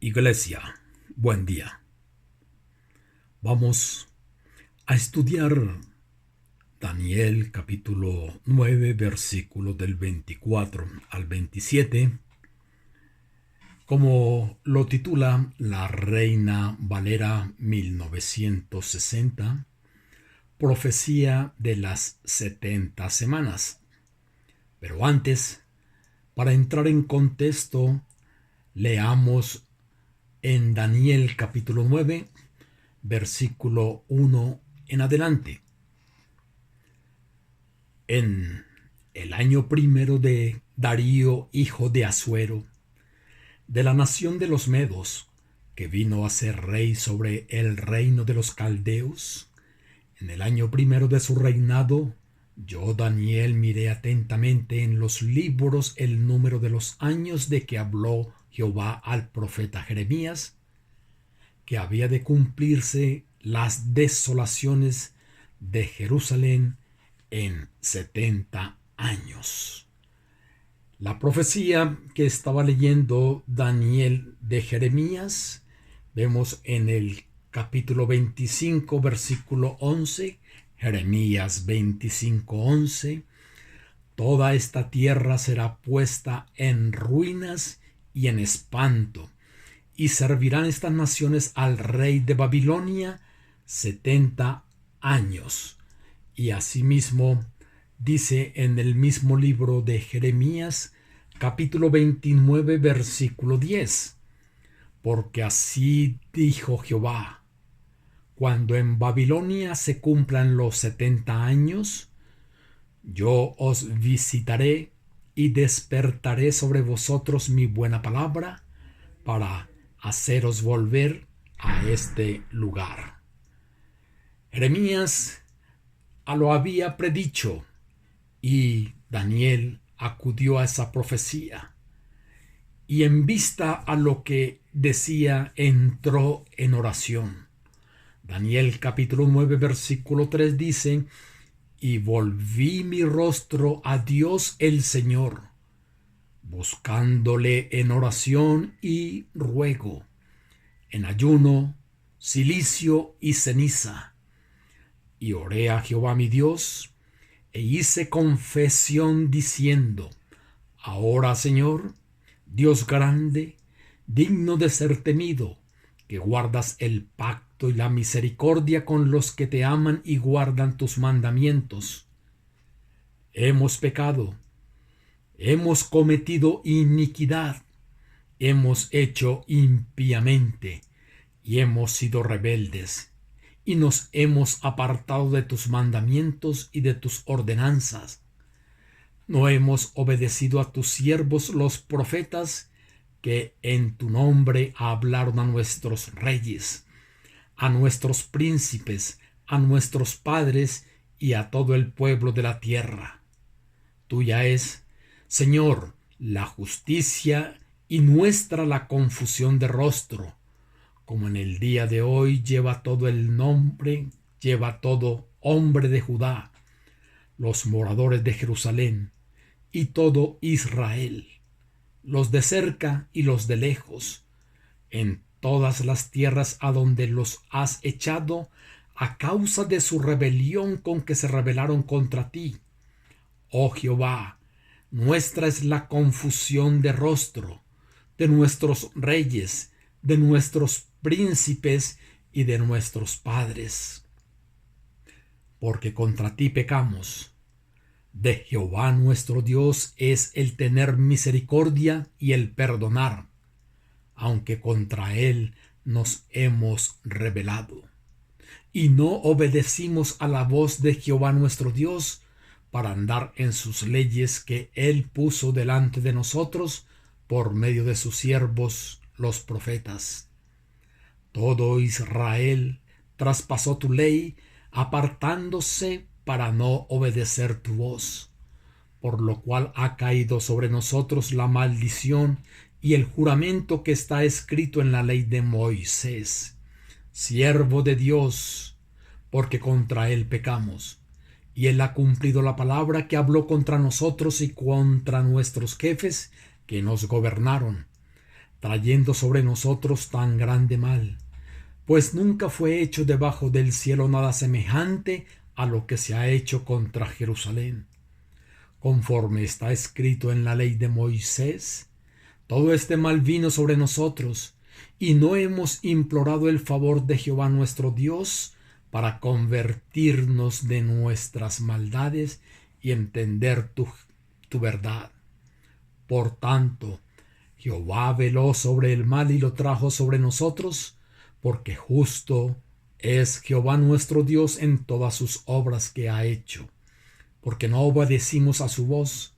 Iglesia, buen día. Vamos a estudiar Daniel capítulo 9, versículos del 24 al 27, como lo titula la Reina Valera 1960, Profecía de las 70 semanas. Pero antes, para entrar en contexto, leamos en Daniel capítulo 9, versículo 1 en adelante. En el año primero de Darío, hijo de Asuero, de la nación de los Medos, que vino a ser rey sobre el reino de los caldeos, en el año primero de su reinado, yo, Daniel, miré atentamente en los libros el número de los años de que habló Jehová al profeta Jeremías, que había de cumplirse las desolaciones de Jerusalén en 70 años. La profecía que estaba leyendo Daniel de Jeremías, vemos en el capítulo 25, versículo 11, Jeremías 25, 11, toda esta tierra será puesta en ruinas y en espanto, y servirán estas naciones al rey de Babilonia 70 años. Y asimismo dice en el mismo libro de Jeremías, capítulo 29, versículo 10, porque así dijo Jehová, cuando en Babilonia se cumplan los 70 años, yo os visitaré y despertaré sobre vosotros mi buena palabra para haceros volver a este lugar. Jeremías lo había predicho y Daniel acudió a esa profecía y en vista a lo que decía entró en oración. Daniel capítulo 9 versículo 3 dice: y volví mi rostro a Dios el Señor, buscándole en oración y ruego, en ayuno, cilicio y ceniza. Y oré a Jehová mi Dios, e hice confesión diciendo: ahora, Señor, Dios grande, digno de ser temido, que guardas el pacto y la misericordia con los que te aman y guardan tus mandamientos. Hemos pecado, hemos cometido iniquidad, hemos hecho impíamente y hemos sido rebeldes, y nos hemos apartado de tus mandamientos y de tus ordenanzas. No hemos obedecido a tus siervos los profetas, que en tu nombre hablaron a nuestros reyes, a nuestros príncipes, a nuestros padres y a todo el pueblo de la tierra. Tuya es, Señor, la justicia y nuestra la confusión de rostro, como en el día de hoy lleva todo hombre de Judá, los moradores de Jerusalén y todo Israel, los de cerca y los de lejos, en todas las tierras a donde los has echado a causa de su rebelión con que se rebelaron contra ti. Oh Jehová, nuestra es la confusión de rostro, de nuestros reyes, de nuestros príncipes y de nuestros padres. Porque contra ti pecamos. De Jehová nuestro Dios es el tener misericordia y el perdonar, aunque contra él nos hemos rebelado. Y no obedecimos a la voz de Jehová nuestro Dios para andar en sus leyes que él puso delante de nosotros por medio de sus siervos los profetas. Todo Israel traspasó tu ley, apartándose para no obedecer tu voz, por lo cual ha caído sobre nosotros la maldición y el juramento que está escrito en la ley de Moisés, siervo de Dios, porque contra él pecamos, y él ha cumplido la palabra que habló contra nosotros y contra nuestros jefes que nos gobernaron, trayendo sobre nosotros tan grande mal, pues nunca fue hecho debajo del cielo nada semejante a lo que se ha hecho contra Jerusalén. Conforme está escrito en la ley de Moisés, todo este mal vino sobre nosotros, y no hemos implorado el favor de Jehová nuestro Dios para convertirnos de nuestras maldades y entender tu verdad. Por tanto, Jehová veló sobre el mal y lo trajo sobre nosotros, porque justo es Jehová nuestro Dios en todas sus obras que ha hecho, porque no obedecimos a su voz.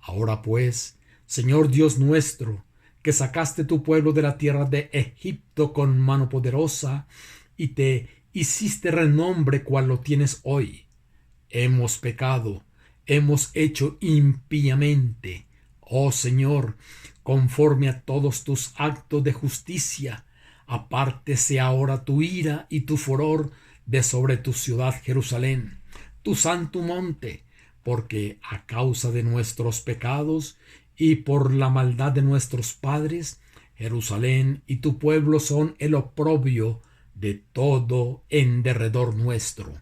Ahora pues, Señor Dios nuestro, que sacaste tu pueblo de la tierra de Egipto con mano poderosa, y te hiciste renombre cual lo tienes hoy. Hemos pecado, hemos hecho impíamente, oh Señor, conforme a todos tus actos de justicia. Apártese ahora tu ira y tu furor de sobre tu ciudad Jerusalén, tu santo monte, porque a causa de nuestros pecados y por la maldad de nuestros padres, Jerusalén y tu pueblo son el oprobio de todo en derredor nuestro.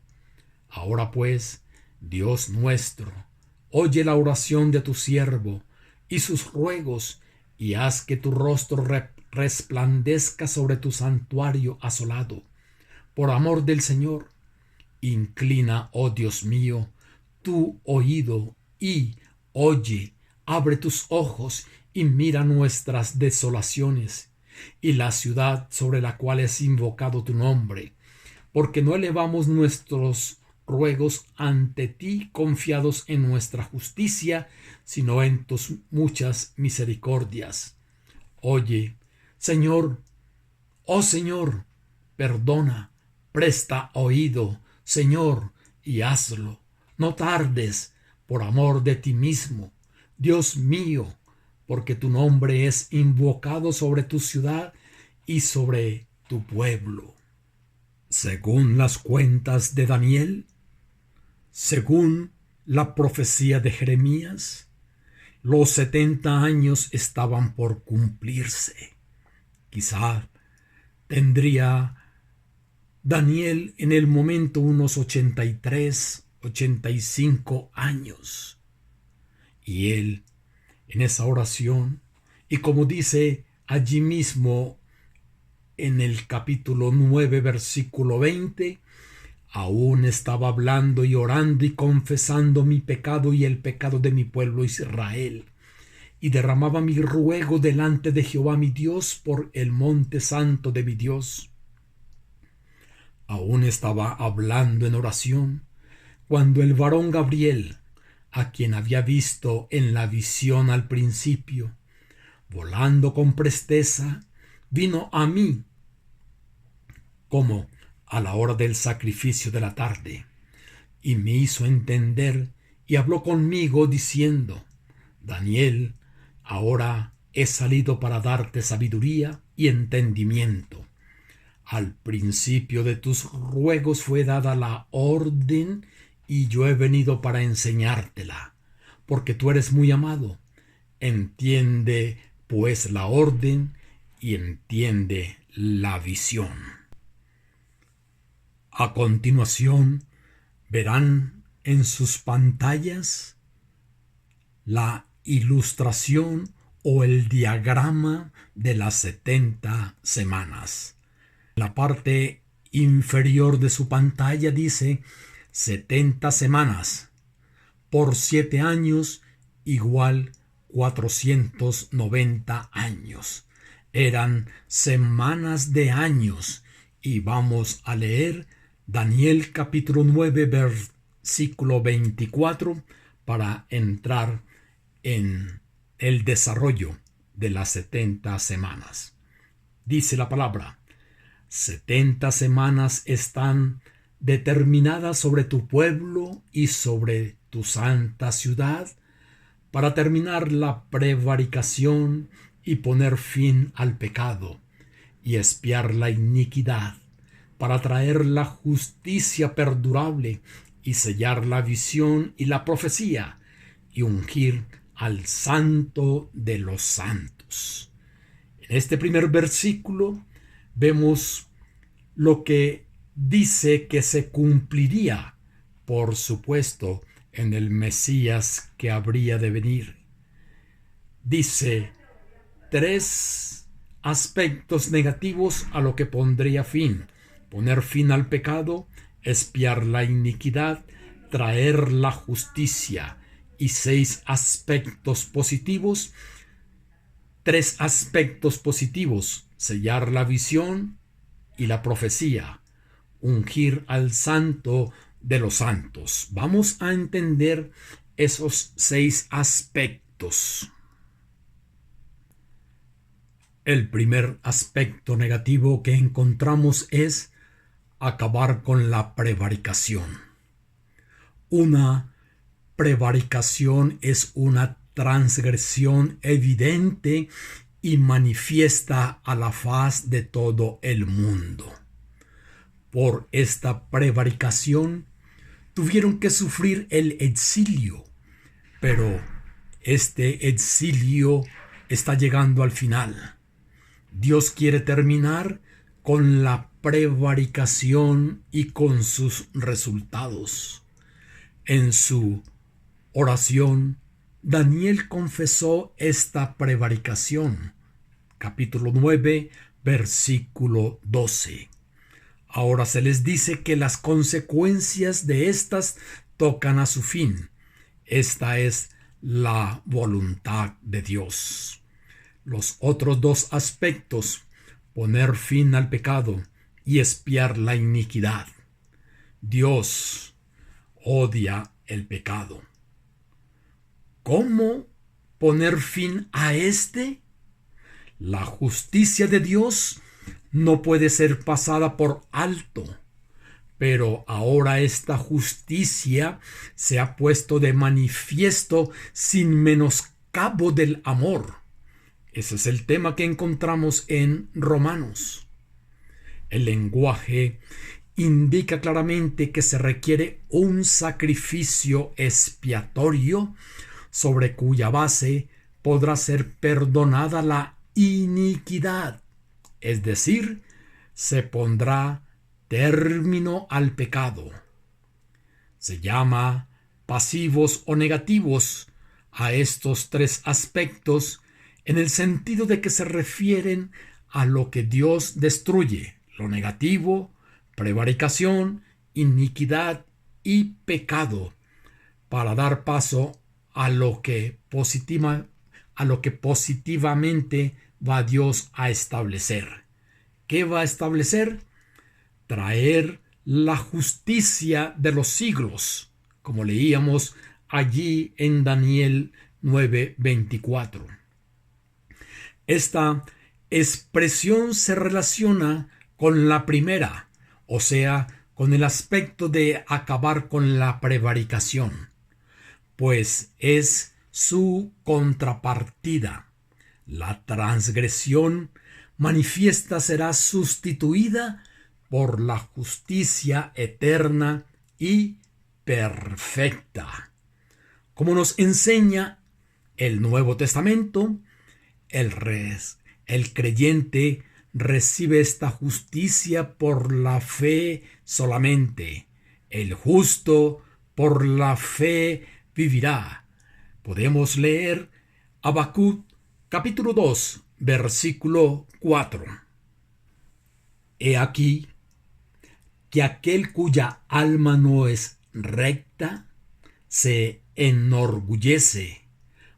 Ahora pues, Dios nuestro, oye la oración de tu siervo y sus ruegos, y haz que tu rostro resplandezca sobre tu santuario asolado. Por amor del Señor, inclina, oh Dios mío, tu oído y oye, abre tus ojos y mira nuestras desolaciones y la ciudad sobre la cual es invocado tu nombre, porque no elevamos nuestros ruegos ante ti confiados en nuestra justicia, sino en tus muchas misericordias. Oye, Señor, oh Señor, perdona, presta oído, Señor, y hazlo. No tardes, por amor de ti mismo, Dios mío, porque tu nombre es invocado sobre tu ciudad y sobre tu pueblo. Según las cuentas de Daniel, según la profecía de Jeremías, los 70 años estaban por cumplirse. Quizá tendría Daniel en el momento unos 83, 85 años. Y él, en esa oración, y como dice allí mismo en el capítulo 9, versículo 20, aún estaba hablando y orando y confesando mi pecado y el pecado de mi pueblo Israel, y derramaba mi ruego delante de Jehová mi Dios por el monte santo de mi Dios. Aún estaba hablando en oración cuando el varón Gabriel, a quien había visto en la visión al principio, volando con presteza, vino a mí como a la hora del sacrificio de la tarde, y me hizo entender y habló conmigo diciendo: Daniel, ahora he salido para darte sabiduría y entendimiento. Al principio de tus ruegos fue dada la orden, y yo he venido para enseñártela, porque tú eres muy amado. Entiende, pues, la orden y entiende la visión. A continuación, verán en sus pantallas la ilustración o el diagrama de las 70 semanas. La parte inferior de su pantalla dice 70 semanas por 7 años igual 490 años. Eran semanas de años, y vamos a leer Daniel capítulo 9 versículo 24 para entrar en el desarrollo de las 70 semanas. Dice la palabra: 70 semanas están determinadas sobre tu pueblo y sobre tu santa ciudad, para terminar la prevaricación y poner fin al pecado, y expiar la iniquidad, para traer la justicia perdurable, y sellar la visión y la profecía, y ungir al santo de los santos. En este primer versículo vemos lo que dice que se cumpliría, por supuesto, en el Mesías que habría de venir. Dice 3 aspectos negativos a lo que pondría fin: poner fin al pecado, expiar la iniquidad, traer la justicia. Y 6 aspectos positivos. 3 aspectos positivos: sellar la visión y la profecía, ungir al santo de los santos. Vamos a entender esos 6 aspectos. El primer aspecto negativo que encontramos es acabar con la prevaricación. Una prevaricación es una transgresión evidente y manifiesta a la faz de todo el mundo. Por esta prevaricación tuvieron que sufrir el exilio, pero este exilio está llegando al final. Dios quiere terminar con la prevaricación y con sus resultados. En su oración, Daniel confesó esta prevaricación. Capítulo 9, versículo 12. Ahora se les dice que las consecuencias de estas tocan a su fin. Esta es la voluntad de Dios. Los otros 2 aspectos: poner fin al pecado y expiar la iniquidad. Dios odia el pecado. ¿Cómo poner fin a este? La justicia de Dios no puede ser pasada por alto, pero ahora esta justicia se ha puesto de manifiesto sin menoscabo del amor. Ese es el tema que encontramos en Romanos. El lenguaje indica claramente que se requiere un sacrificio expiatorio sobre cuya base podrá ser perdonada la iniquidad, es decir, se pondrá término al pecado. Se llama pasivos o negativos a estos 3 aspectos en el sentido de que se refieren a lo que Dios destruye: lo negativo, prevaricación, iniquidad y pecado, para dar paso a lo que positivamente va Dios a establecer. ¿Qué va a establecer? Traer la justicia de los siglos, como leíamos allí en Daniel 9:24. Esta expresión se relaciona con la primera, o sea, con el aspecto de acabar con la prevaricación, pues es su contrapartida. La transgresión manifiesta será sustituida por la justicia eterna y perfecta. Como nos enseña el Nuevo Testamento, el creyente recibe esta justicia por la fe solamente. El justo por la fe vivirá. Podemos leer Habacuc capítulo 2, versículo 4. He aquí que aquel cuya alma no es recta se enorgullece,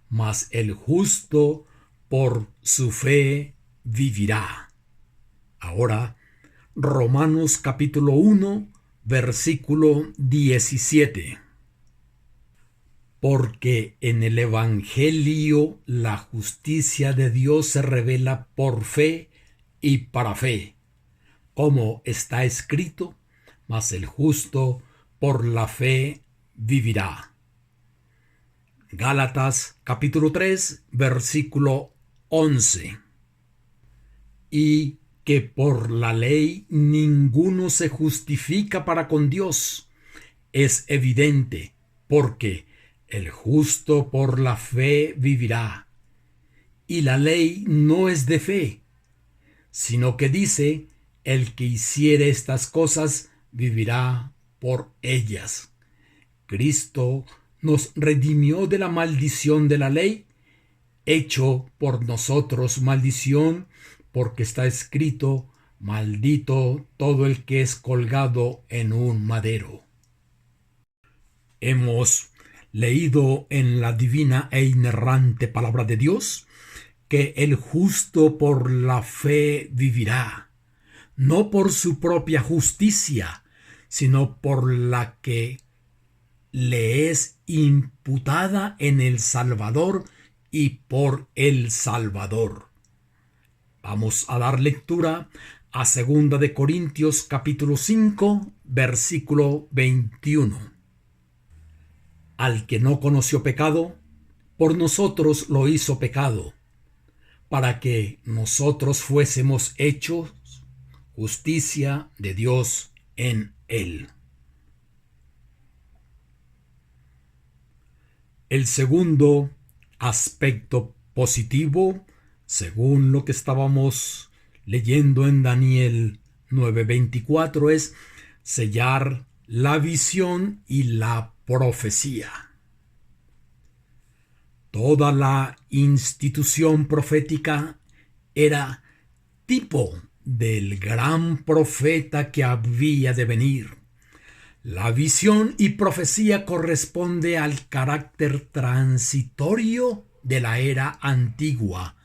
mas el justo por su fe vivirá. Ahora, Romanos capítulo 1, versículo 17. Porque en el Evangelio la justicia de Dios se revela por fe y para fe, como está escrito: mas el justo por la fe vivirá. Gálatas capítulo 3, versículo 11. Y que por la ley ninguno se justifica para con Dios, es evidente, porque el justo por la fe vivirá. Y la ley no es de fe, sino que dice, el que hiciere estas cosas vivirá por ellas. Cristo nos redimió de la maldición de la ley, hecho por nosotros maldición, porque está escrito, maldito todo el que es colgado en un madero. Hemos leído en la divina e inerrante palabra de Dios que el justo por la fe vivirá, no por su propia justicia, sino por la que le es imputada en el Salvador y por el Salvador. Vamos a dar lectura a 2 de Corintios capítulo 5, versículo 21. Al que no conoció pecado, por nosotros lo hizo pecado, para que nosotros fuésemos hechos justicia de Dios en él. El segundo aspecto positivo, según lo que estábamos leyendo en Daniel 9:24, es sellar la visión y la profecía. Toda la institución profética era tipo del gran profeta que había de venir. La visión y profecía corresponde al carácter transitorio de la era antigua,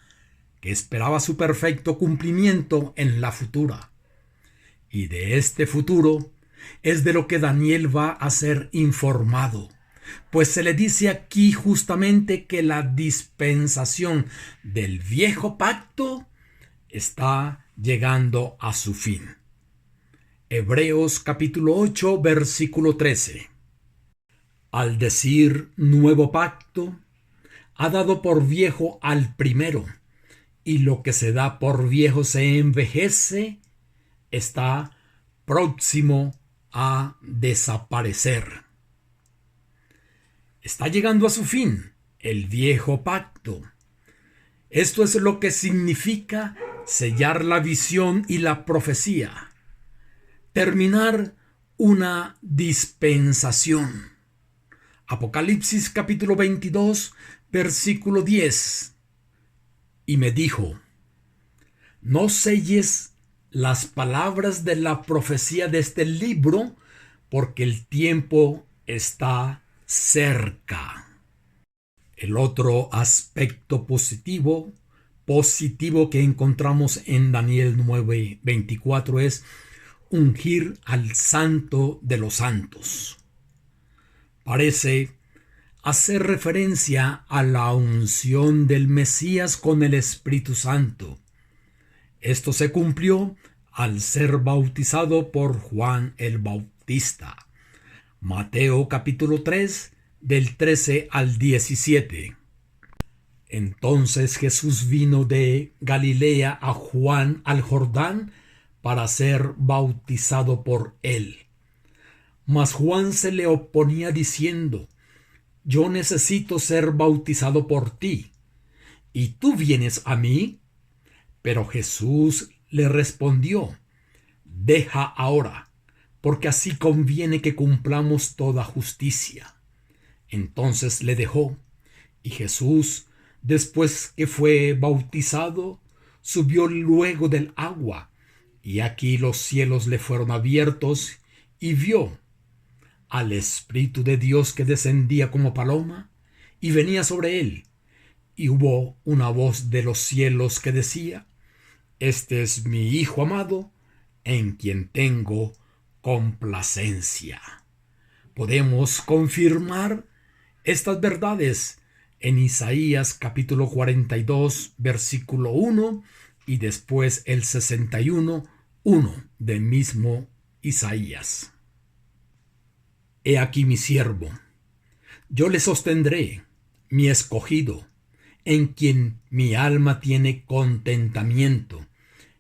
que esperaba su perfecto cumplimiento en la futura. Y de este futuro es de lo que Daniel va a ser informado, pues se le dice aquí justamente que la dispensación del viejo pacto está llegando a su fin. Hebreos capítulo 8, versículo 13. Al decir nuevo pacto, ha dado por viejo al primero, y lo que se da por viejo se envejece, está próximo a desaparecer. Está llegando a su fin el viejo pacto. Esto es lo que significa sellar la visión y la profecía. Terminar una dispensación. Apocalipsis capítulo 22, versículo 10. Y me dijo, no selles las palabras de la profecía de este libro, porque el tiempo está cerca. El otro aspecto positivo que encontramos en Daniel 9:24 es ungir al santo de los santos. Parece hacer referencia a la unción del Mesías con el Espíritu Santo. Esto se cumplió al ser bautizado por Juan el Bautista. Mateo capítulo 3, del 13 al 17. Entonces Jesús vino de Galilea a Juan al Jordán para ser bautizado por él. Mas Juan se le oponía diciendo, yo necesito ser bautizado por ti, ¿y tú vienes a mí? Pero Jesús le respondió, deja ahora, porque así conviene que cumplamos toda justicia. Entonces le dejó, y Jesús, después que fue bautizado, subió luego del agua, y aquí los cielos le fueron abiertos, y vio al Espíritu de Dios que descendía como paloma, y venía sobre él. Y hubo una voz de los cielos que decía, este es mi Hijo amado, en quien tengo complacencia. Podemos confirmar estas verdades en Isaías capítulo 42, versículo 1 y después el 61, 1 del mismo Isaías. He aquí mi siervo, yo le sostendré, mi escogido, en quien mi alma tiene contentamiento.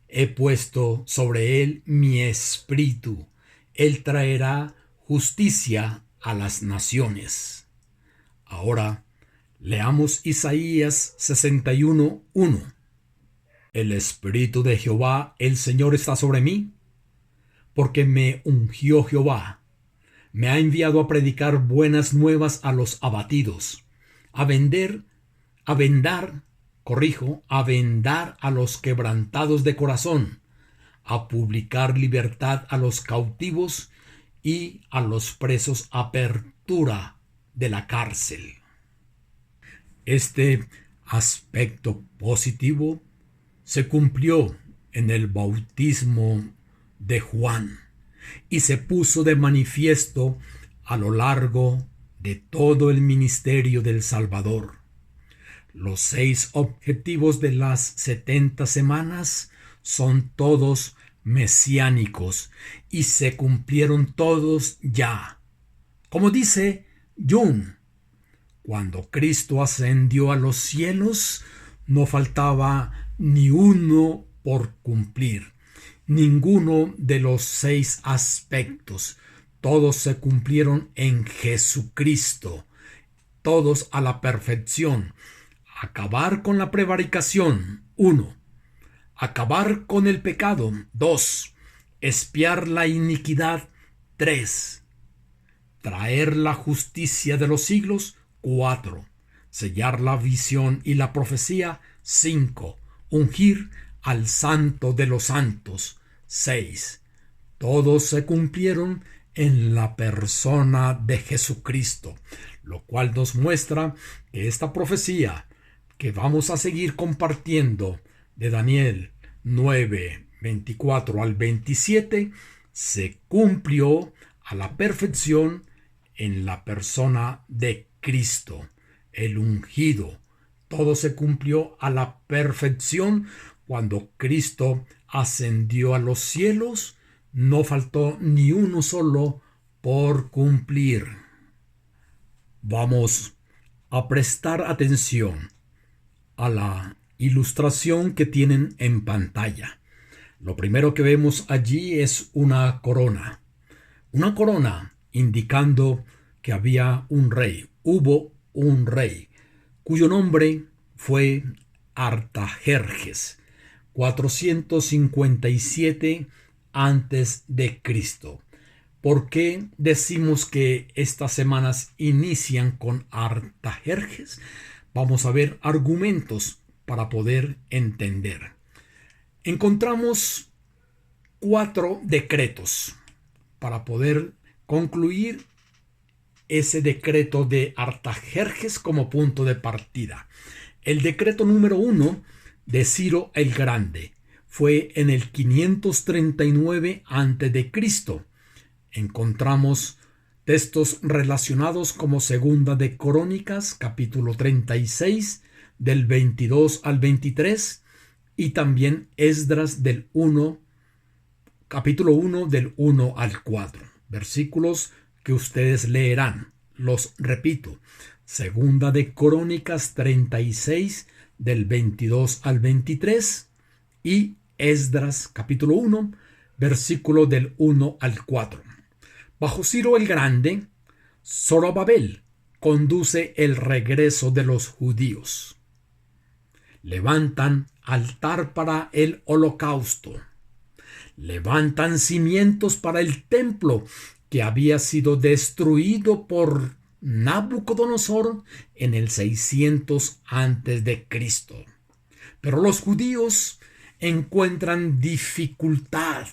He puesto sobre él mi espíritu, él traerá justicia a las naciones. Ahora, Leamos Isaías 61:1. El Espíritu de Jehová, el Señor, está sobre mí, porque me ungió Jehová. Me ha enviado a predicar buenas nuevas a los abatidos, a vendar a los quebrantados de corazón, a publicar libertad a los cautivos y a los presos apertura de la cárcel. Este aspecto positivo se cumplió en el bautismo de Juan y se puso de manifiesto a lo largo de todo el ministerio del Salvador. Los 6 objetivos de las 70 semanas son todos mesiánicos y se cumplieron todos ya. Como dice Jung, cuando Cristo ascendió a los cielos, no faltaba ni uno por cumplir. Ninguno de los 6 aspectos. Todos se cumplieron en Jesucristo. Todos a la perfección. Acabar con la prevaricación. 1. Acabar con el pecado. 2. Expiar la iniquidad. 3. Traer la justicia de los siglos. 4. Sellar la visión y la profecía. 5. Ungir al Santo de los Santos. 6. Todos se cumplieron en la persona de Jesucristo, lo cual nos muestra que esta profecía que vamos a seguir compartiendo de Daniel 9, 24 al 27 se cumplió a la perfección en la persona de Cristo, el ungido. Todo se cumplió a la perfección cuando Cristo ascendió a los cielos. No faltó ni uno solo por cumplir. Vamos a prestar atención a la ilustración que tienen en pantalla. Lo primero que vemos allí es una corona. Una corona indicando que había un rey. Hubo un rey cuyo nombre fue Artajerjes, 457 antes de Cristo. ¿Por qué decimos que estas semanas inician con Artajerjes? Vamos a ver argumentos para poder entender. Encontramos 4 decretos para poder concluir ese decreto de Artajerjes como punto de partida. El decreto número 1 de Ciro el Grande fue en el 539 a.C. Encontramos textos relacionados como Segunda de Crónicas, capítulo 36, del 22 al 23, y también Esdras del 1, capítulo 1, del 1 al 4. Versículos que ustedes leerán. Los repito. Segunda de Crónicas 36, del 22 al 23, y Esdras, capítulo 1, versículo del 1 al 4. Bajo Ciro el Grande, Zorobabel conduce el regreso de los judíos. Levantan altar para el holocausto. Levantan cimientos para el templo que había sido destruido por Nabucodonosor en el 600 a.C. Pero los judíos encuentran dificultad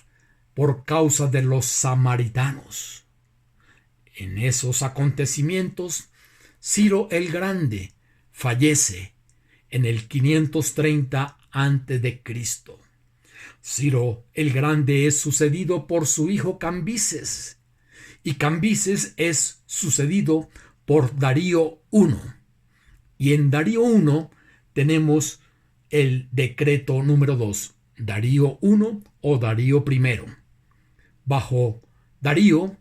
por causa de los samaritanos. En esos acontecimientos, Ciro el Grande fallece en el 530 a.C. Ciro el Grande es sucedido por su hijo Cambises, y Cambises es sucedido por Darío I. Y en Darío I tenemos el decreto número 2, Darío I o Darío I. Bajo Darío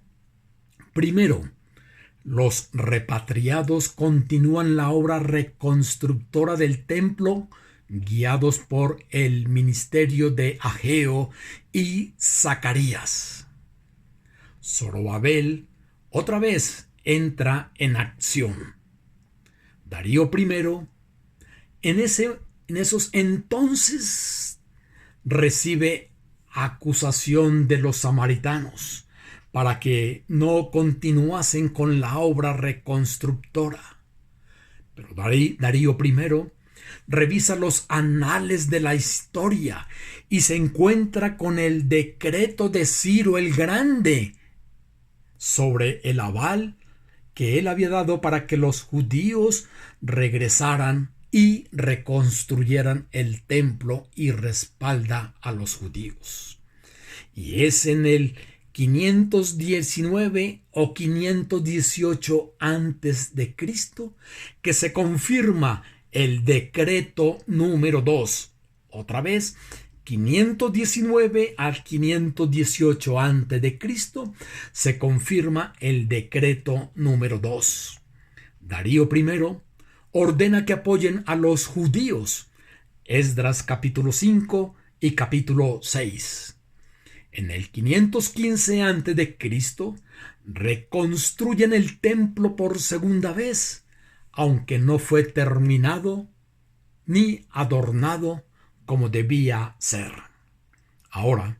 I, los repatriados continúan la obra reconstructora del templo, guiados por el ministerio de Ageo y Zacarías. Zorobabel otra vez entra en acción. Darío I, en esos entonces, recibe acusación de los samaritanos para que no continuasen con la obra reconstructora. Pero Darío I revisa los anales de la historia y se encuentra con el decreto de Ciro el Grande sobre el aval que él había dado para que los judíos regresaran y reconstruyeran el templo, y respalda a los judíos. Y es en el 519 o 518 antes de Cristo que se confirma el decreto número 2. Otra vez, 519 al 518 antes de Cristo se confirma el decreto número 2. Darío I ordena que apoyen a los judíos. Esdras capítulo 5 y capítulo 6. En el 515 a.C. reconstruyen el templo por segunda vez, aunque no fue terminado ni adornado como debía ser. Ahora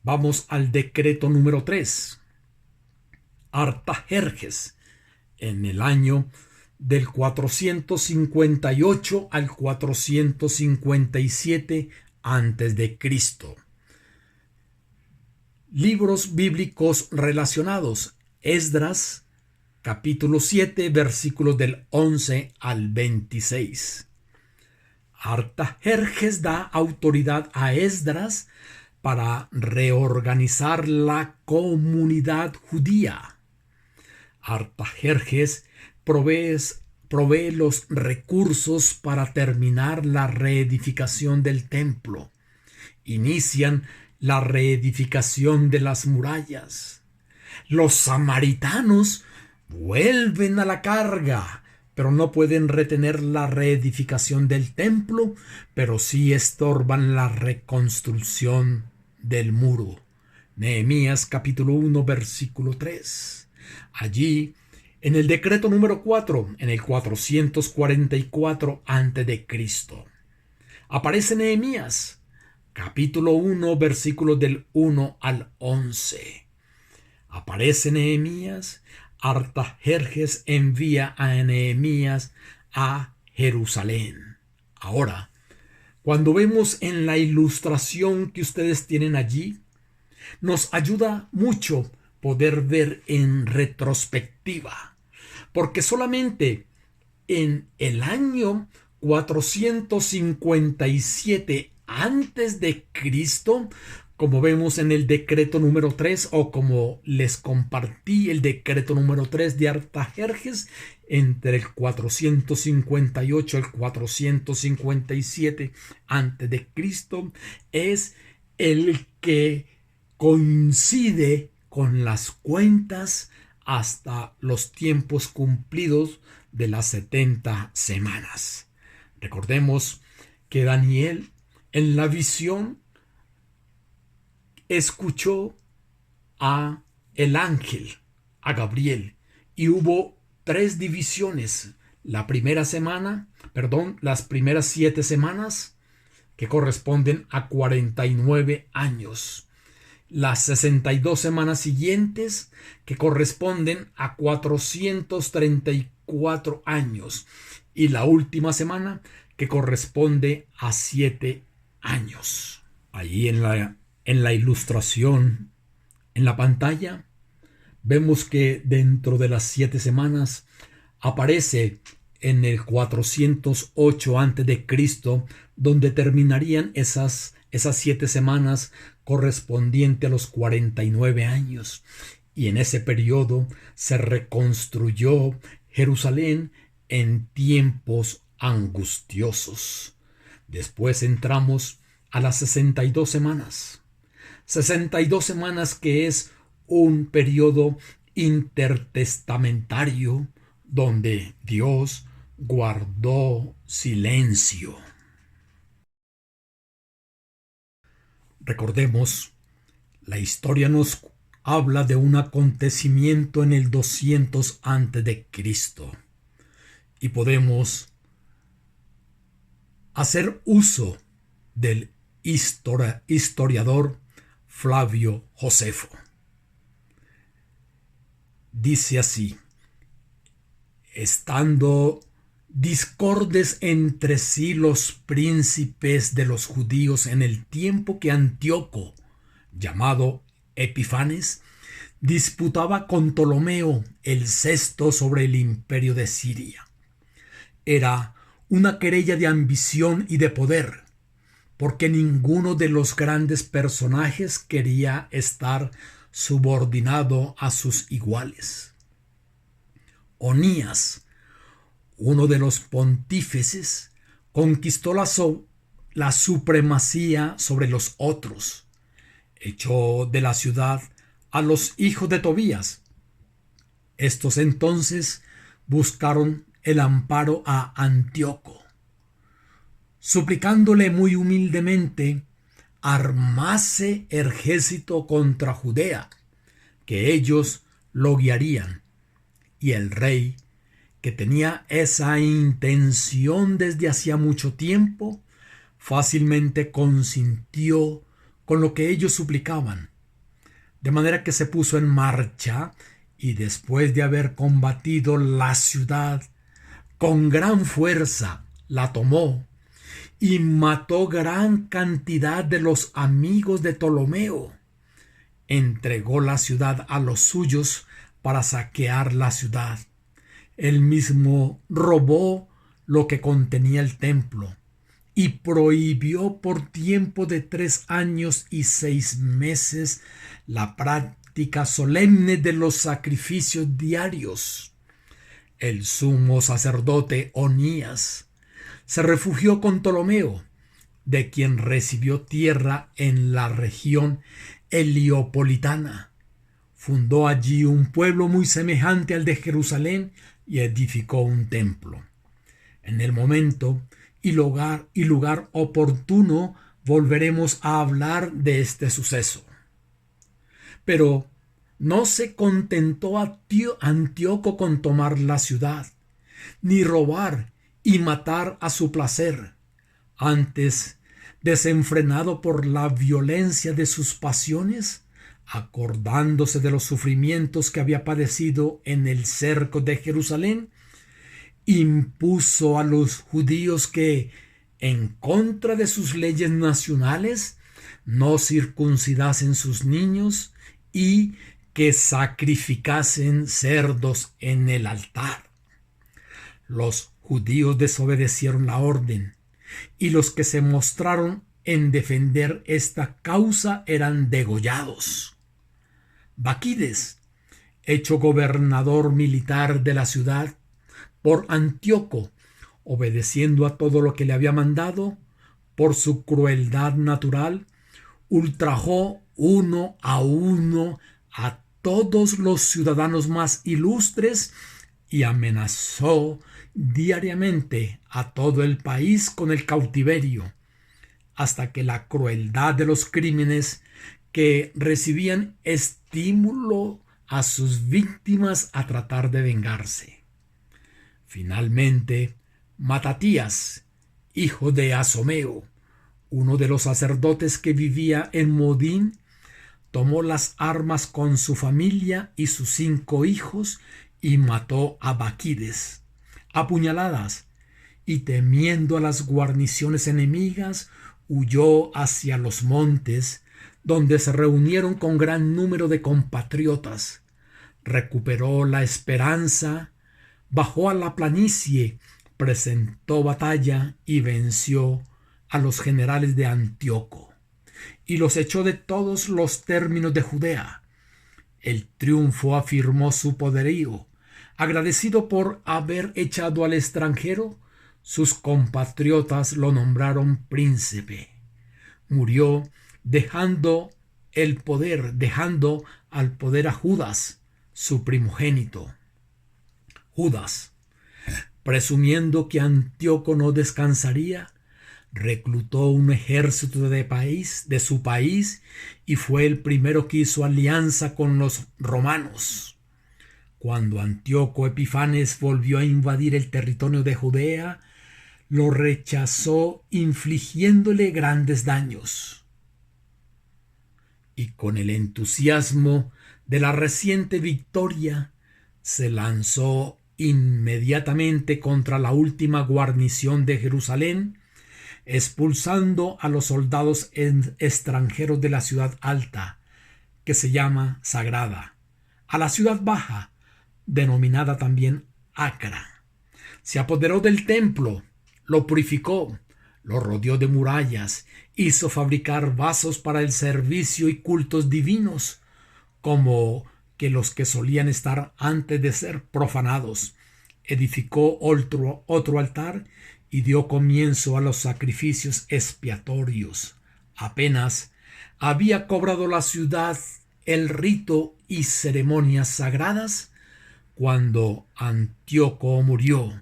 vamos al decreto número 3. Artajerjes, en el año del 458 al 457 antes de Cristo. Libros bíblicos relacionados: Esdras, capítulo 7, versículos del 11 al 26. Artajerjes da autoridad a Esdras para reorganizar la comunidad judía. Artajerjes provee los recursos para terminar la reedificación del templo. Inician la reedificación de las murallas. Los samaritanos vuelven a la carga, pero no pueden retener la reedificación del templo, pero sí estorban la reconstrucción del muro. Nehemías capítulo 1 versículo 3. Allí, en el decreto número 4, en el 444 a.C., aparece Nehemías capítulo 1 versículos del 1 al 11. Aparece Nehemías. Artajerjes envía a Nehemías a Jerusalén. Ahora, cuando vemos en la ilustración que ustedes tienen allí, nos ayuda mucho poder ver en retrospectiva, porque solamente en el año 457 antes de Cristo, como vemos en el decreto número 3, o como les compartí, el decreto número 3 de Artajerjes, entre el 458 y el 457 antes de Cristo, es el que coincide con las cuentas hasta los tiempos cumplidos de las 70 semanas. Recordemos que Daniel, en la visión, escuchó a el ángel, a Gabriel, y hubo 3 divisiones. Las primeras 7 semanas, que corresponden a 49 años. Las 62 semanas siguientes, que corresponden a 434 años. Y la última semana, que corresponde a 7 años. Allí en la ilustración, en la pantalla, vemos que dentro de las 7 semanas aparece en el 408 a.C., donde terminarían esas 7 semanas correspondiente a los 49 años. Y en ese periodo se reconstruyó Jerusalén en tiempos angustiosos. Después entramos a las 62 semanas. 62 semanas, que es un periodo intertestamentario donde Dios guardó silencio. Recordemos, la historia nos habla de un acontecimiento en el 200 a.C. y podemos hacer uso del historiador Flavio Josefo. Dice así: estando discordes entre sí los príncipes de los judíos en el tiempo que Antíoco, llamado Epifanes, disputaba con Ptolomeo el cesto sobre el imperio de Siria. Era una querella de ambición y de poder, porque ninguno de los grandes personajes quería estar subordinado a sus iguales. Onías, uno de los pontífices, conquistó la supremacía sobre los otros. Echó de la ciudad a los hijos de Tobías. Estos entonces buscaron el amparo a Antíoco, suplicándole muy humildemente armase ejército contra Judea, que ellos lo guiarían. Y el rey, que tenía esa intención desde hacía mucho tiempo, fácilmente consintió con lo que ellos suplicaban, de manera que se puso en marcha y después de haber combatido la ciudad con gran fuerza, la tomó y mató gran cantidad de los amigos de Ptolomeo. Entregó la ciudad a los suyos para saquear la ciudad. Él mismo robó lo que contenía el templo y prohibió por tiempo de 3 años y 6 meses la práctica solemne de los sacrificios diarios. El sumo sacerdote Onías se refugió con Ptolomeo, de quien recibió tierra en la región heliopolitana. Fundó allí un pueblo muy semejante al de Jerusalén y edificó un templo. En el momento y lugar oportuno volveremos a hablar de este suceso. Pero no se contentó Antíoco con tomar la ciudad, ni robar y matar a su placer. Antes, desenfrenado por la violencia de sus pasiones, acordándose de los sufrimientos que había padecido en el cerco de Jerusalén, impuso a los judíos que, en contra de sus leyes nacionales, no circuncidasen sus niños y que sacrificasen cerdos en el altar. Los judíos desobedecieron la orden, y los que se mostraron en defender esta causa eran degollados. Baquides, hecho gobernador militar de la ciudad por Antíoco, obedeciendo a todo lo que le había mandado, por su crueldad natural, ultrajó uno a todos los ciudadanos más ilustres y amenazó diariamente a todo el país con el cautiverio, hasta que la crueldad de los crímenes que recibían estímulo a sus víctimas a tratar de vengarse. Finalmente, Matatías, hijo de Asomeo, uno de los sacerdotes que vivía en Modín, tomó las armas con su familia y sus 5 hijos y mató a Baquides a puñaladas, y temiendo a las guarniciones enemigas, huyó hacia los montes, donde se reunieron con gran número de compatriotas. Recuperó la esperanza, bajó a la planicie, presentó batalla y venció a los generales de Antíoco, y los echó de todos los términos de Judea. El triunfo afirmó su poderío. Agradecido por haber echado al extranjero, sus compatriotas lo nombraron príncipe. Murió dejando al poder a Judas, su primogénito. Judas, presumiendo que Antíoco no descansaría, reclutó un ejército de su país y fue el primero que hizo alianza con los romanos. Cuando Antíoco Epifanes volvió a invadir el territorio de Judea, lo rechazó infligiéndole grandes daños. Y con el entusiasmo de la reciente victoria, se lanzó inmediatamente contra la última guarnición de Jerusalén, expulsando a los soldados extranjeros de la ciudad alta, que se llama Sagrada, a la ciudad baja, denominada también Acra. Se apoderó del templo, lo purificó, lo rodeó de murallas, hizo fabricar vasos para el servicio y cultos divinos, como que los que solían estar antes de ser profanados. Edificó otro altar y dio comienzo a los sacrificios expiatorios. Apenas había cobrado la ciudad el rito y ceremonias sagradas cuando Antíoco murió.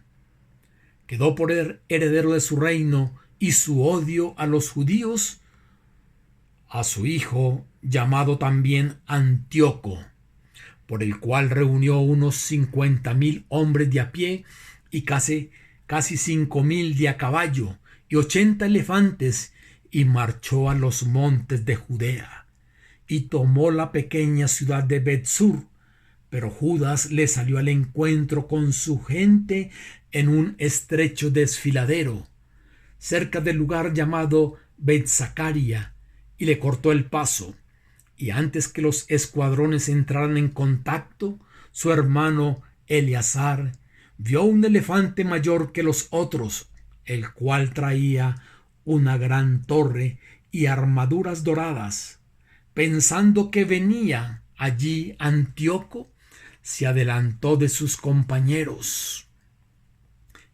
Quedó por heredero de su reino y su odio a los judíos a su hijo, llamado también Antíoco, por el cual reunió unos 50,000 hombres de a pie y casi 5,000 de a caballo y 80 elefantes, y marchó a los montes de Judea y tomó la pequeña ciudad de Bet-sur. Pero Judas le salió al encuentro con su gente en un estrecho desfiladero, cerca del lugar llamado Bet-Zacaria, y le cortó el paso. Y antes que los escuadrones entraran en contacto, su hermano Eleazar vio un elefante mayor que los otros, el cual traía una gran torre y armaduras doradas. Pensando que venía allí Antíoco, se adelantó de sus compañeros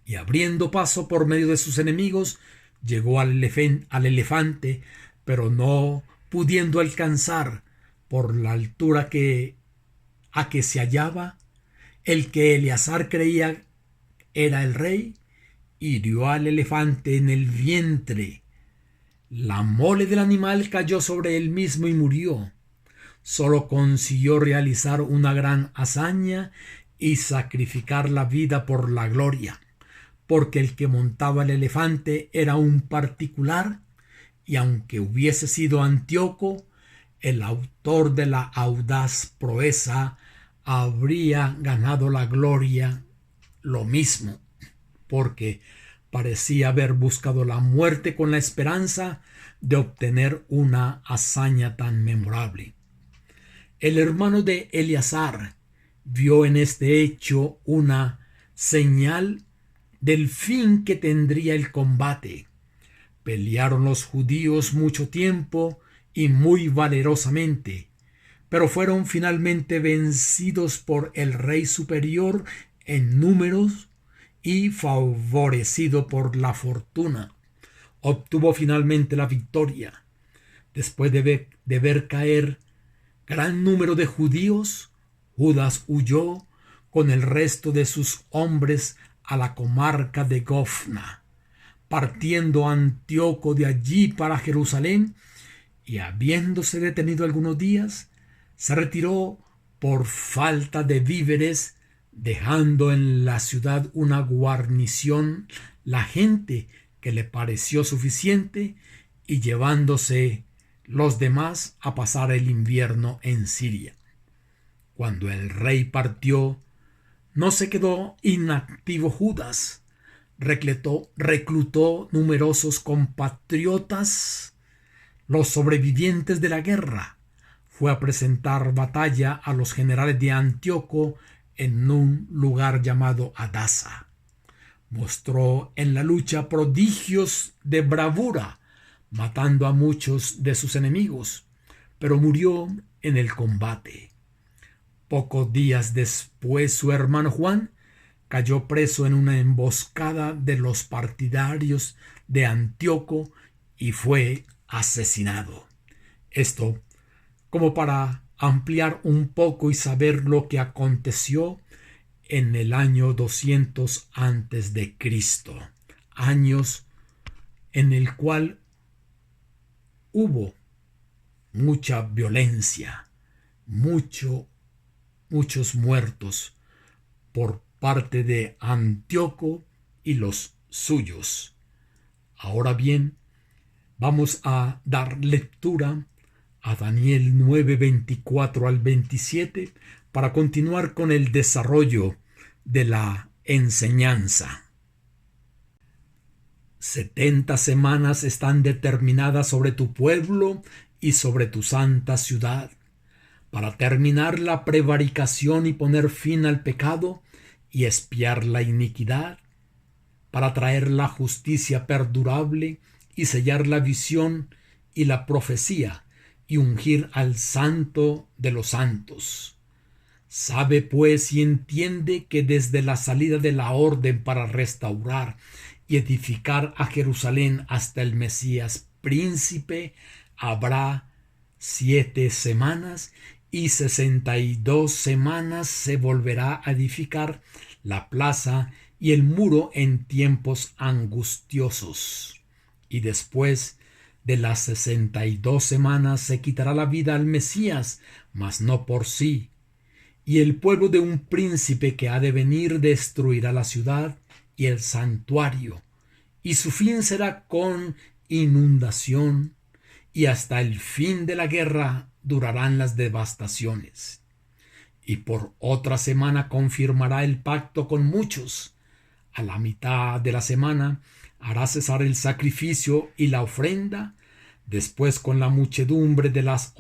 y, abriendo paso por medio de sus enemigos, llegó al elefante, pero no pudiendo alcanzar por la altura a que se hallaba el que Eleazar creía era el rey, hirió al elefante en el vientre. La mole del animal cayó sobre él mismo y murió. Solo consiguió realizar una gran hazaña y sacrificar la vida por la gloria, porque el que montaba el elefante era un particular, y aunque hubiese sido Antíoco, el autor de la audaz proeza, habría ganado la gloria lo mismo, porque parecía haber buscado la muerte con la esperanza de obtener una hazaña tan memorable. El hermano de Eleazar vio en este hecho una señal del fin que tendría el combate. Pelearon los judíos mucho tiempo y muy valerosamente, pero fueron finalmente vencidos por el rey superior en números y favorecido por la fortuna. Obtuvo finalmente la victoria. Después de ver caer gran número de judíos, Judas huyó con el resto de sus hombres a la comarca de Gofna, partiendo Antíoco de allí para Jerusalén, y habiéndose detenido algunos días, se retiró por falta de víveres, dejando en la ciudad una guarnición la gente que le pareció suficiente, y llevándose los demás a pasar el invierno en Siria. Cuando el rey partió, no se quedó inactivo Judas. Reclutó numerosos compatriotas, los sobrevivientes de la guerra. Fue a presentar batalla a los generales de Antíoco en un lugar llamado Adasa. Mostró en la lucha prodigios de bravura, matando a muchos de sus enemigos, pero murió en el combate. Pocos días después, su hermano Juan cayó preso en una emboscada de los partidarios de Antíoco y fue asesinado. Esto como para ampliar un poco y saber lo que aconteció en el año 200 antes de Cristo, años en el cual hubo mucha violencia, muchos muertos por parte de Antíoco y los suyos. Ahora bien, vamos a dar lectura a Daniel 9, 24 al 27 para continuar con el desarrollo de la enseñanza. 70 semanas están determinadas sobre tu pueblo y sobre tu santa ciudad, para terminar la prevaricación y poner fin al pecado y expiar la iniquidad, para traer la justicia perdurable y sellar la visión y la profecía y ungir al santo de los santos. Sabe pues y entiende que desde la salida de la orden para restaurar y edificar a Jerusalén hasta el Mesías príncipe habrá 7 semanas, y 62 semanas se volverá a edificar la plaza y el muro en tiempos angustiosos. Y después de las 62 semanas se quitará la vida al Mesías, mas no por sí. Y el pueblo de un príncipe que ha de venir destruirá la ciudad y el santuario, y su fin será con inundación, y hasta el fin de la guerra durarán las devastaciones. Y por otra semana confirmará el pacto con muchos. A la mitad de la semana hará cesar el sacrificio y la ofrenda. Después, con la muchedumbre de las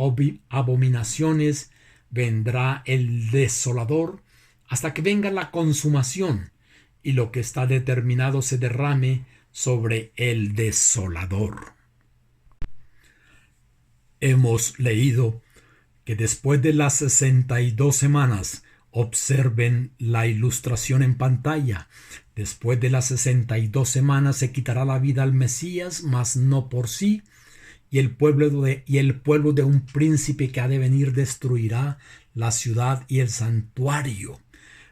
abominaciones, vendrá el desolador, hasta que venga la consumación y lo que está determinado se derrame sobre el desolador. Hemos leído que después de las 62 semanas, observen la ilustración en pantalla, después de las 62 semanas se quitará la vida al Mesías, mas no por sí, y el pueblo de un príncipe que ha de venir destruirá la ciudad y el santuario.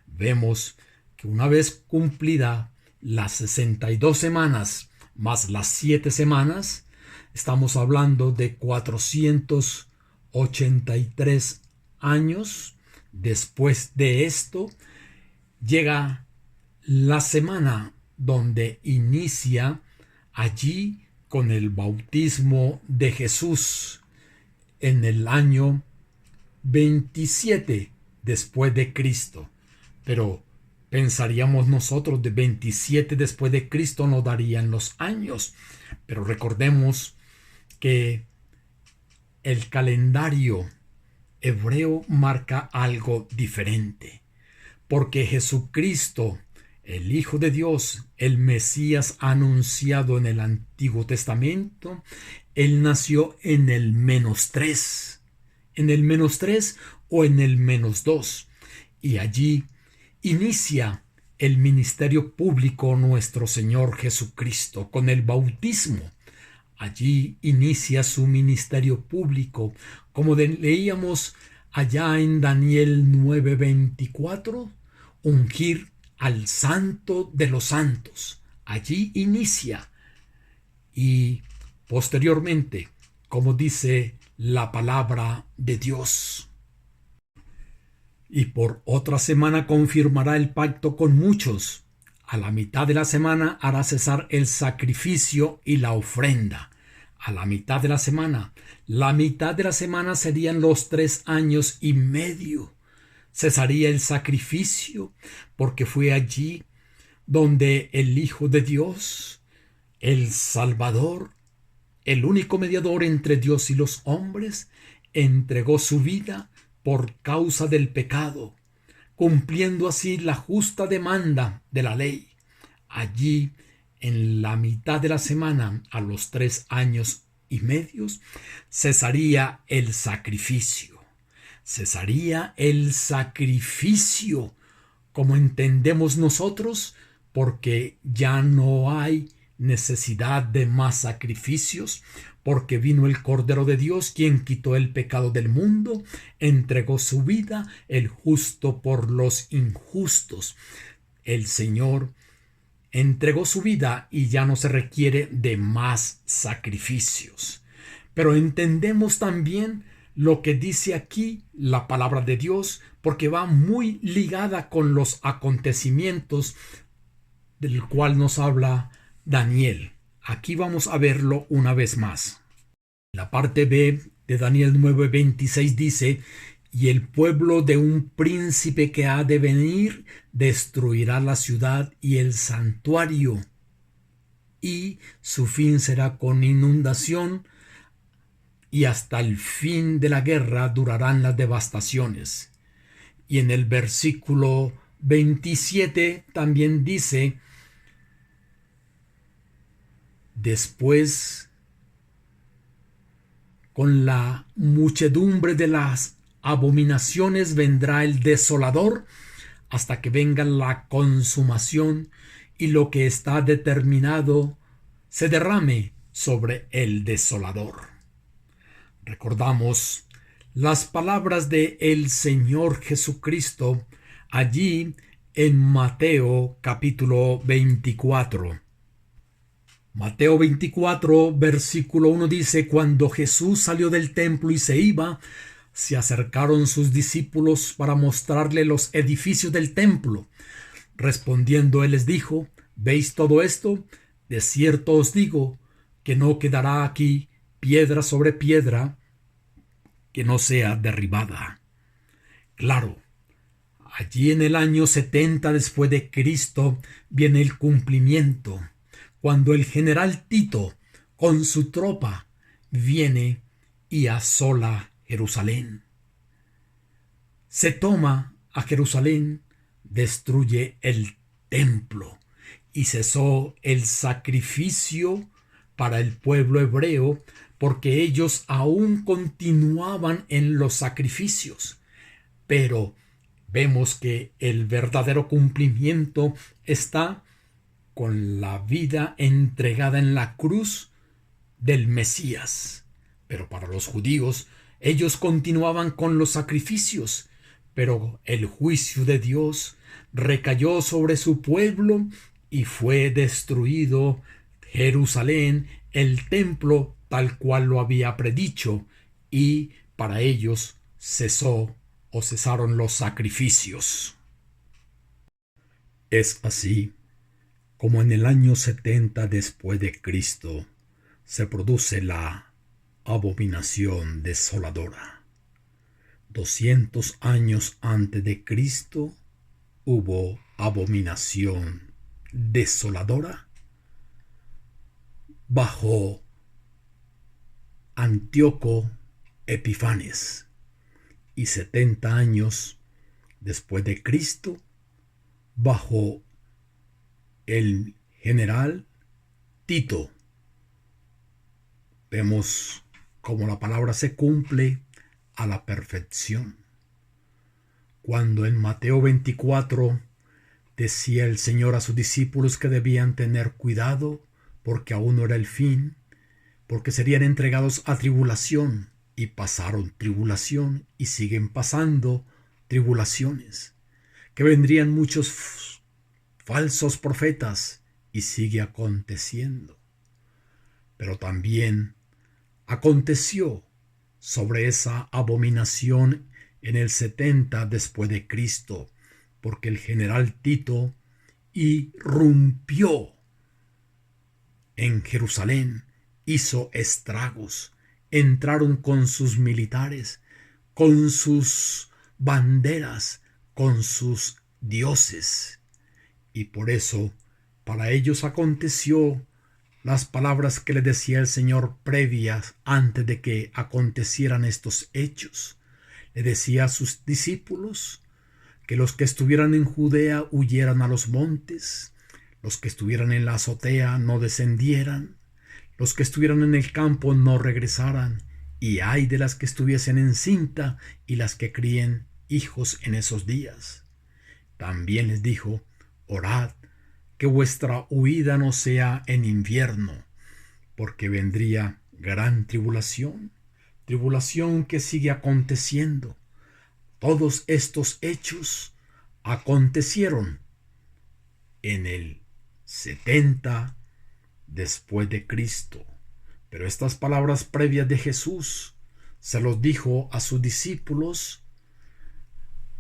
Vemos que una vez cumplida las 62 semanas más las 7 semanas, estamos hablando de 483 años. Después de esto llega la semana donde inicia allí con el bautismo de Jesús en el año 27 después de Cristo. Pero pensaríamos nosotros de 27 después de Cristo no darían los años. Pero recordemos que el calendario hebreo marca algo diferente, porque Jesucristo, el Hijo de Dios, el Mesías anunciado en el Antiguo Testamento, él nació en el -3, en el -3 o en el -2, y allí inicia el ministerio público nuestro Señor Jesucristo con el bautismo. Allí inicia su ministerio público, como leíamos allá en Daniel 9:24, ungir al santo de los santos. Allí inicia. Y posteriormente, como dice la palabra de Dios, y por otra semana confirmará el pacto con muchos. A la mitad de la semana hará cesar el sacrificio y la ofrenda. A la mitad de la semana serían los 3 años y medio. Cesaría el sacrificio, porque fue allí donde el Hijo de Dios, el Salvador, el único mediador entre Dios y los hombres, entregó su vida por causa del pecado, cumpliendo así la justa demanda de la ley. Allí, en la mitad de la semana, a los 3 años y medio, cesaría el sacrificio. Cesaría el sacrificio, como entendemos nosotros, porque ya no hay necesidad de más sacrificios, porque vino el Cordero de Dios, quien quitó el pecado del mundo, entregó su vida, el justo por los injustos. El Señor entregó su vida y ya no se requiere de más sacrificios. Pero entendemos también lo que dice aquí la palabra de Dios, porque va muy ligada con los acontecimientos del cual nos habla Daniel. Aquí vamos a verlo una vez más. La parte B de Daniel 9:26 dice: y el pueblo de un príncipe que ha de venir destruirá la ciudad y el santuario, y su fin será con inundación, y hasta el fin de la guerra durarán las devastaciones. Y en el versículo 27 también dice: después, con la muchedumbre de las abominaciones vendrá el desolador, hasta que venga la consumación y lo que está determinado se derrame sobre el desolador. Recordamos las palabras de el Señor Jesucristo allí en Mateo capítulo 24. Mateo 24, versículo 1 dice: cuando Jesús salió del templo y se iba, se acercaron sus discípulos para mostrarle los edificios del templo. Respondiendo él les dijo: ¿veis todo esto? De cierto os digo que no quedará aquí piedra sobre piedra que no sea derribada. Claro, allí en el año 70 después de Cristo viene el cumplimiento, cuando el general Tito con su tropa viene y asola Jerusalén. Se toma a Jerusalén, destruye el templo y cesó el sacrificio para el pueblo hebreo, porque ellos aún continuaban en los sacrificios. Pero vemos que el verdadero cumplimiento está con la vida entregada en la cruz del Mesías. Pero para los judíos, ellos continuaban con los sacrificios, pero el juicio de Dios recayó sobre su pueblo y fue destruido Jerusalén, el templo tal cual lo había predicho, y para ellos cesaron los sacrificios. Es así como en el año 70 después de Cristo se produce la abominación desoladora. 200 años antes de Cristo hubo abominación desoladora bajo Antíoco Epifanes, y 70 años después de Cristo bajo el general Tito. Vemos cómo la palabra se cumple a la perfección. Cuando en Mateo 24 decía el Señor a sus discípulos que debían tener cuidado porque aún no era el fin, porque serían entregados a tribulación, y pasaron tribulación y siguen pasando tribulaciones, que vendrían muchos falsos profetas y sigue aconteciendo. Pero también aconteció sobre esa abominación en el 70 después de Cristo, porque el general Tito irrumpió en Jerusalén, hizo estragos, entraron con sus militares, con sus banderas, con sus dioses, y por eso para ellos aconteció las palabras que le decía el Señor previas antes de que acontecieran estos hechos. Le decía a sus discípulos que los que estuvieran en Judea huyeran a los montes, los que estuvieran en la azotea no descendieran, los que estuvieran en el campo no regresaran, y ay de las que estuviesen encinta y las que críen hijos en esos días. También les dijo: orad que vuestra huida no sea en invierno, porque vendría gran tribulación, tribulación que sigue aconteciendo. Todos estos hechos acontecieron en el 70 después de Cristo. Pero estas palabras previas de Jesús se los dijo a sus discípulos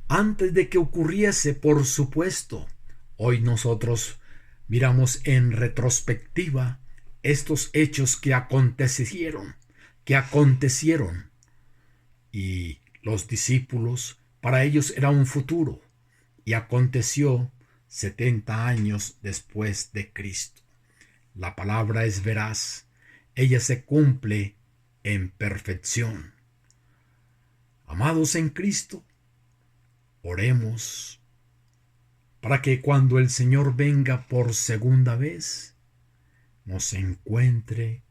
antes de que ocurriese, por supuesto. Hoy nosotros miramos en retrospectiva estos hechos que acontecieron, y los discípulos, para ellos era un futuro, y aconteció 70 años después de Cristo. La palabra es veraz, ella se cumple en perfección. Amados en Cristo, oremos para que cuando el Señor venga por segunda vez, nos encuentre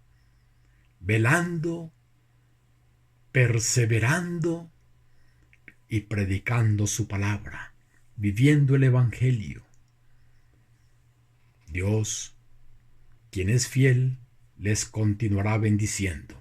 velando, perseverando y predicando su palabra, viviendo el Evangelio. Dios, quien es fiel, les continuará bendiciendo.